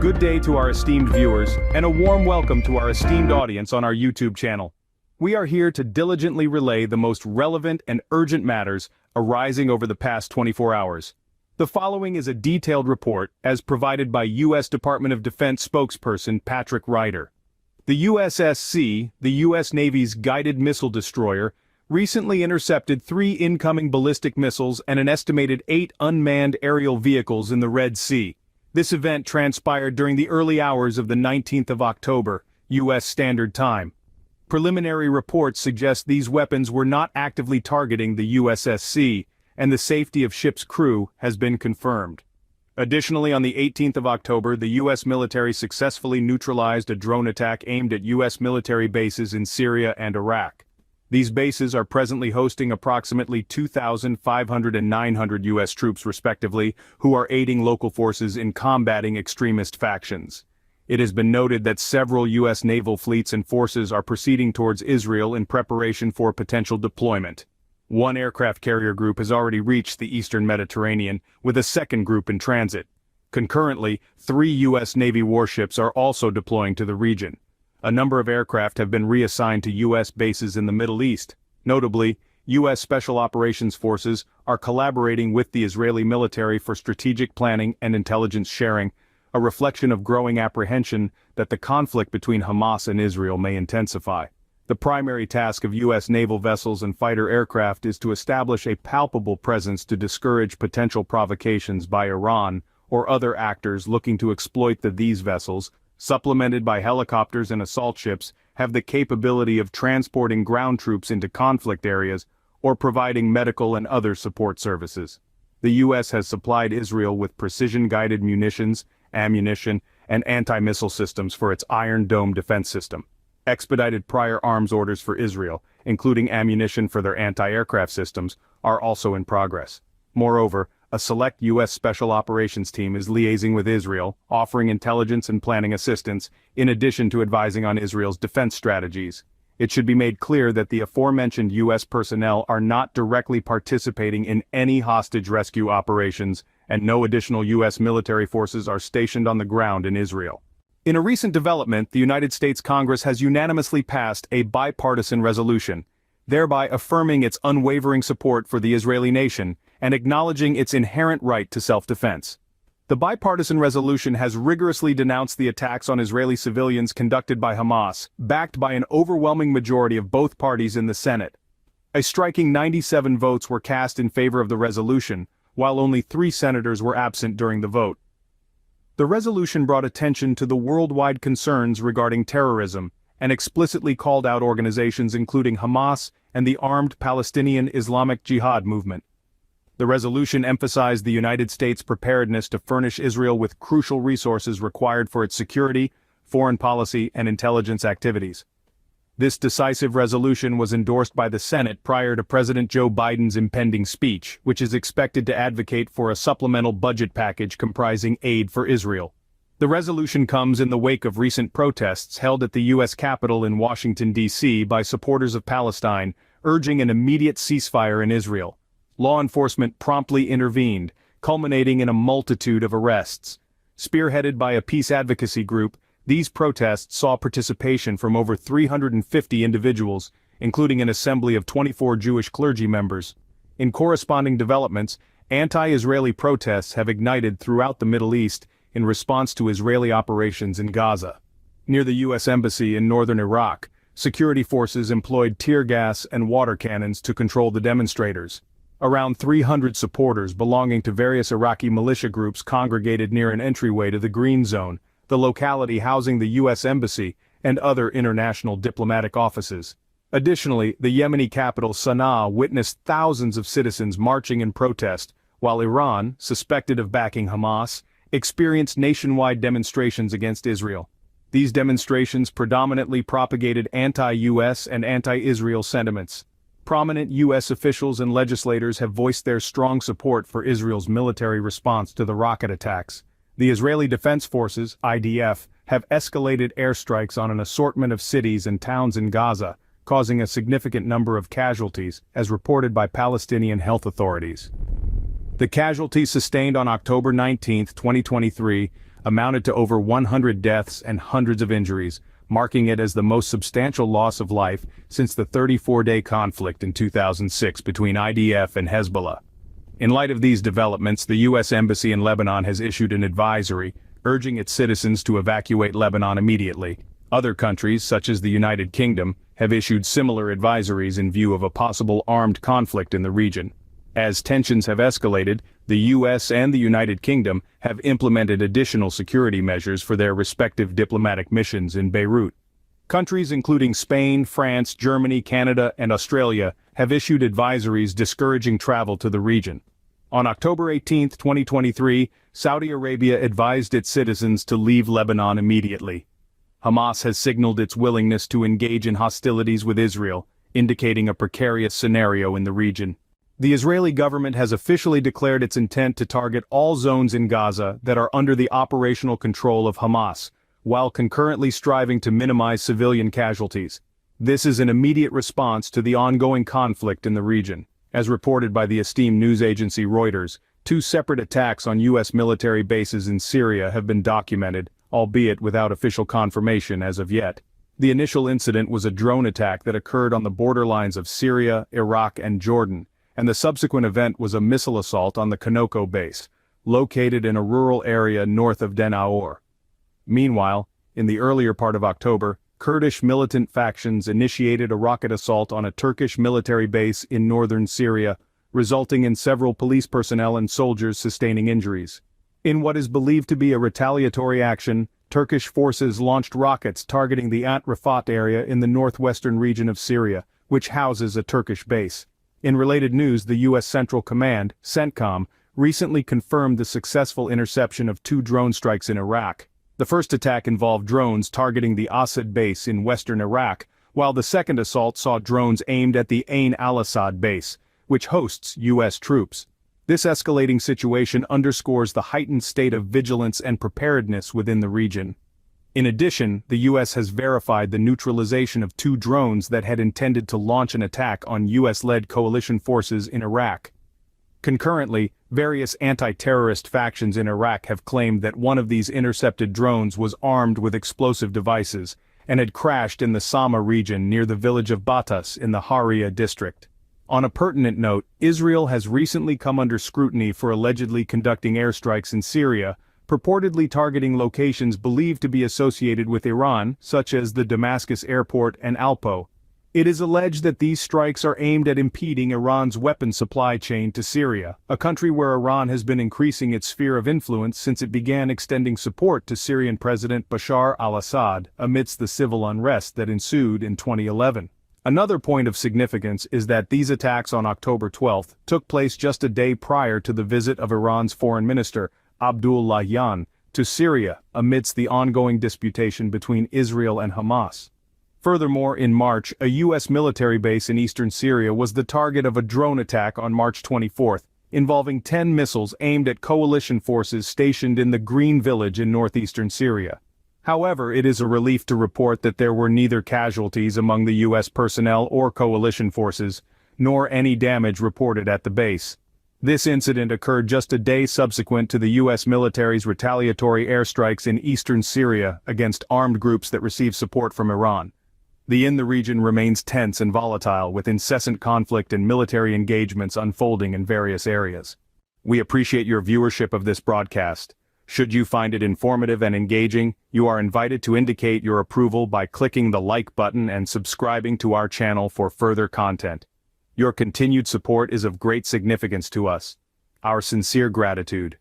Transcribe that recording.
Good day to our esteemed viewers, and a warm welcome to our esteemed audience on our YouTube channel. We are here to diligently relay the most relevant and urgent matters arising over the past 24 hours. The following is a detailed report as provided by U.S. Department of Defense spokesperson Patrick Ryder. The USSC, the U.S. Navy's guided missile destroyer, recently intercepted 3 incoming ballistic missiles and an estimated 8 unmanned aerial vehicles in the Red Sea. This event transpired during the early hours of the 19th of October, U.S. Standard Time. Preliminary reports suggest these weapons were not actively targeting the USSC, and the safety of ship's crew has been confirmed. Additionally, on the 18th of October, the U.S. military successfully neutralized a drone attack aimed at U.S. military bases in Syria and Iraq. These bases are presently hosting approximately 2,500 and 900 U.S. troops respectively, who are aiding local forces in combating extremist factions. It has been noted that several U.S. naval fleets and forces are proceeding towards Israel in preparation for potential deployment. One aircraft carrier group has already reached the eastern Mediterranean, with a second group in transit. Concurrently, 3 U.S. Navy warships are also deploying to the region. A number of aircraft have been reassigned to U.S. bases in the Middle East. Notably, U.S. Special Operations Forces are collaborating with the Israeli military for strategic planning and intelligence sharing, a reflection of growing apprehension that the conflict between Hamas and Israel may intensify. The primary task of U.S. naval vessels and fighter aircraft is to establish a palpable presence to discourage potential provocations by Iran or other actors looking to exploit these vessels, supplemented by helicopters and assault ships, have the capability of transporting ground troops into conflict areas or providing medical and other support services. The U.S. has supplied Israel with precision-guided munitions, ammunition, and anti-missile systems for its Iron Dome defense system. Expedited prior arms orders for Israel, including ammunition for their anti-aircraft systems, are also in progress. Moreover, a select U.S. Special Operations team is liaising with Israel, offering intelligence and planning assistance, in addition to advising on Israel's defense strategies. It should be made clear that the aforementioned U.S. personnel are not directly participating in any hostage rescue operations, and no additional U.S. military forces are stationed on the ground in Israel. In a recent development, the United States Congress has unanimously passed a bipartisan resolution, thereby affirming its unwavering support for the Israeli nation and acknowledging its inherent right to self-defense. The bipartisan resolution has rigorously denounced the attacks on Israeli civilians conducted by Hamas, backed by an overwhelming majority of both parties in the Senate. A striking 97 votes were cast in favor of the resolution, while only 3 senators were absent during the vote. The resolution brought attention to the worldwide concerns regarding terrorism, and explicitly called out organizations including Hamas and the armed Palestinian Islamic Jihad movement. The resolution emphasized the United States' preparedness to furnish Israel with crucial resources required for its security, foreign policy, and intelligence activities. This decisive resolution was endorsed by the Senate prior to President Joe Biden's impending speech, which is expected to advocate for a supplemental budget package comprising aid for Israel. The resolution comes in the wake of recent protests held at the U.S. Capitol in Washington, D.C. by supporters of Palestine, urging an immediate ceasefire in Israel. Law enforcement promptly intervened, culminating in a multitude of arrests. Spearheaded by a peace advocacy group, these protests saw participation from over 350 individuals, including an assembly of 24 Jewish clergy members. In corresponding developments, anti-Israeli protests have ignited throughout the Middle East in response to Israeli operations in Gaza. Near the U.S. Embassy in northern Iraq, security forces employed tear gas and water cannons to control the demonstrators. Around 300 supporters belonging to various Iraqi militia groups congregated near an entryway to the Green Zone, the locality housing the U.S. Embassy and other international diplomatic offices. Additionally, the Yemeni capital Sana'a witnessed thousands of citizens marching in protest, while Iran, suspected of backing Hamas, experienced nationwide demonstrations against Israel. These demonstrations predominantly propagated anti-U.S. and anti-Israel sentiments. Prominent U.S. officials and legislators have voiced their strong support for Israel's military response to the rocket attacks. The Israeli Defense Forces, IDF, have escalated airstrikes on an assortment of cities and towns in Gaza, causing a significant number of casualties, as reported by Palestinian health authorities. The casualties sustained on October 19, 2023, amounted to over 100 deaths and hundreds of injuries, marking it as the most substantial loss of life since the 34-day conflict in 2006 between IDF and Hezbollah. In light of these developments, the U.S. Embassy in Lebanon has issued an advisory, urging its citizens to evacuate Lebanon immediately. Other countries, such as the United Kingdom, have issued similar advisories in view of a possible armed conflict in the region. As tensions have escalated, the U.S. and the United Kingdom have implemented additional security measures for their respective diplomatic missions in Beirut. Countries including Spain, France, Germany, Canada, and Australia have issued advisories discouraging travel to the region. On October 18, 2023, Saudi Arabia advised its citizens to leave Lebanon immediately. Hamas has signaled its willingness to engage in hostilities with Israel, indicating a precarious scenario in the region. The Israeli government has officially declared its intent to target all zones in Gaza that are under the operational control of Hamas, while concurrently striving to minimize civilian casualties. This is an immediate response to the ongoing conflict in the region. As reported by the esteemed news agency Reuters, 2 separate attacks on U.S. military bases in Syria have been documented, albeit without official confirmation as of yet. The initial incident was a drone attack that occurred on the borderlines of Syria, Iraq, and Jordan, and the subsequent event was a missile assault on the Konoko base, located in a rural area north of Den Aor. Meanwhile, in the earlier part of October, Kurdish militant factions initiated a rocket assault on a Turkish military base in northern Syria, resulting in several police personnel and soldiers sustaining injuries. In what is believed to be a retaliatory action, Turkish forces launched rockets targeting the Ant Rifaat area in the northwestern region of Syria, which houses a Turkish base. In related news, the U.S. Central Command, CENTCOM, recently confirmed the successful interception of 2 drone strikes in Iraq. The first attack involved drones targeting the Assad base in western Iraq, while the second assault saw drones aimed at the Ain al-Assad base, which hosts U.S. troops. This escalating situation underscores the heightened state of vigilance and preparedness within the region. In addition, the U.S. has verified the neutralization of 2 drones that had intended to launch an attack on U.S.-led coalition forces in Iraq. Concurrently, various anti-terrorist factions in Iraq have claimed that one of these intercepted drones was armed with explosive devices and had crashed in the Sama region near the village of Batas in the Haria district. On a pertinent note, Israel has recently come under scrutiny for allegedly conducting airstrikes in Syria, purportedly targeting locations believed to be associated with Iran, such as the Damascus airport and Aleppo. It is alleged that these strikes are aimed at impeding Iran's weapons supply chain to Syria, a country where Iran has been increasing its sphere of influence since it began extending support to Syrian President Bashar al-Assad amidst the civil unrest that ensued in 2011. Another point of significance is that these attacks on October 12 took place just a day prior to the visit of Iran's foreign minister, Abdullahian, to Syria amidst the ongoing disputation between Israel and Hamas. Furthermore, in March, a U.S. military base in eastern Syria was the target of a drone attack on March 24, involving 10 missiles aimed at coalition forces stationed in the Green Village in northeastern Syria. However, it is a relief to report that there were neither casualties among the U.S. personnel or coalition forces, nor any damage reported at the base. This incident occurred just a day subsequent to the U.S. military's retaliatory airstrikes in eastern Syria against armed groups that receive support from Iran. The region remains tense and volatile, with incessant conflict and military engagements unfolding in various areas. We appreciate your viewership of this broadcast. Should you find it informative and engaging, you are invited to indicate your approval by clicking the like button and subscribing to our channel for further content. Your continued support is of great significance to us. Our sincere gratitude.